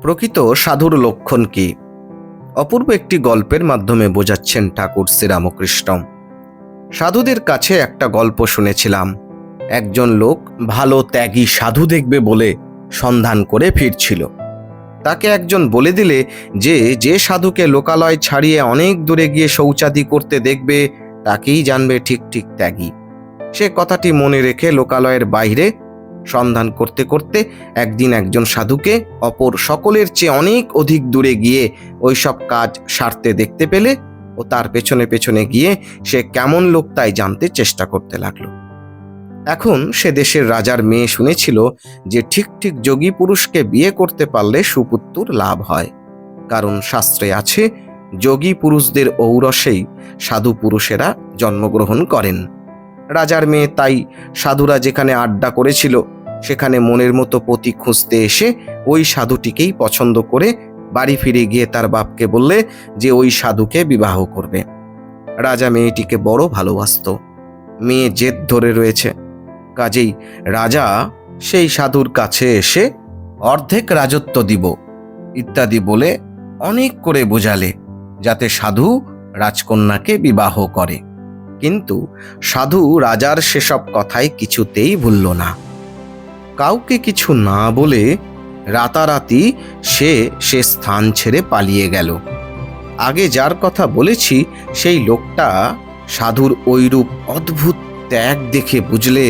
প্রকৃত সাধুর লক্ষণ কি? অপূর্ব একটি গল্পের মাধ্যমে বোঝাচ্ছেন ঠাকুর শ্রীরামকৃষ্ণ। সাধুদের কাছে একটা গল্প শুনেছিলাম। একজন লোক ভালো ত্যাগী সাধু দেখবে বলে সন্ধান করে ফিরছিল। তাকে একজন বলে দিলে যে যে সাধুকে লোকালয় ছাড়িয়ে অনেক দূরে গিয়ে শৌচাদি করতে দেখবে তাকেই জানবে ঠিক ঠিক ত্যাগী। সে কথাটি মনে রেখে লোকালয়ের বাইরে সন্ধান করতে করতে একদিন একজন সাধুকে অপর সকলের চেয়ে অনেক অধিক দূরে গিয়ে ওই সব কাজ সারতে দেখতে পেলে ও তার পেছনে পেছনে গিয়ে সে কেমন লোক তাই জানতে চেষ্টা করতে লাগলো। এখন সে দেশের রাজার মেয়ে শুনেছিল যে ঠিক ঠিক যোগী পুরুষকে বিয়ে করতে পারলে সুপুত্র লাভ হয়, কারণ শাস্ত্রে আছে যোগী পুরুষদের ঔরসেই সাধু পুরুষেরা জন্মগ্রহণ করেন। রাজার মেয়ে তাই সাধুরা যেখানে আড্ডা করেছিল সেখানে মনের মতো পতি খুঁজতে এসে ওই সাধুটিকেই পছন্দ করে বাড়ি ফিরে গিয়ে তার বাপকে বললে যে ওই সাধুকে বিবাহ করবে। রাজা মেয়েটিকে বড় ভালোবাসত। মেয়ে জেদ ধরে রয়েছে, কাজেই রাজা সেই সাধুর কাছে এসে অর্ধেক রাজত্ব দিব ইত্যাদি বলে অনেক করে বোঝালে যাতে সাধু রাজকন্যাকে বিবাহ করে। কিন্তু সাধু রাজার সেসব কথাই কিছুতেই ভুলল না। কাউকে কিছু না বলে রাতারাতি সে স্থান ছেড়ে পালিয়ে গেল। আগে যার কথা বলেছি সেই লোকটা সাধুর ওইরূপ অদ্ভুত ত্যাগ দেখে বুঝলে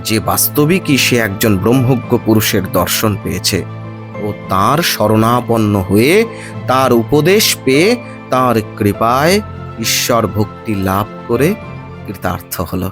যে বাস্তবিকই সে একজন ব্রহ্মজ্ঞ পুরুষের দর্শন পেয়েছে ও তাঁর শরণাপন্ন হয়ে তার উপদেশ পেয়ে তাঁর কৃপায় ঈশ্বর ভক্তি লাভ করে কৃতার্থ হলো।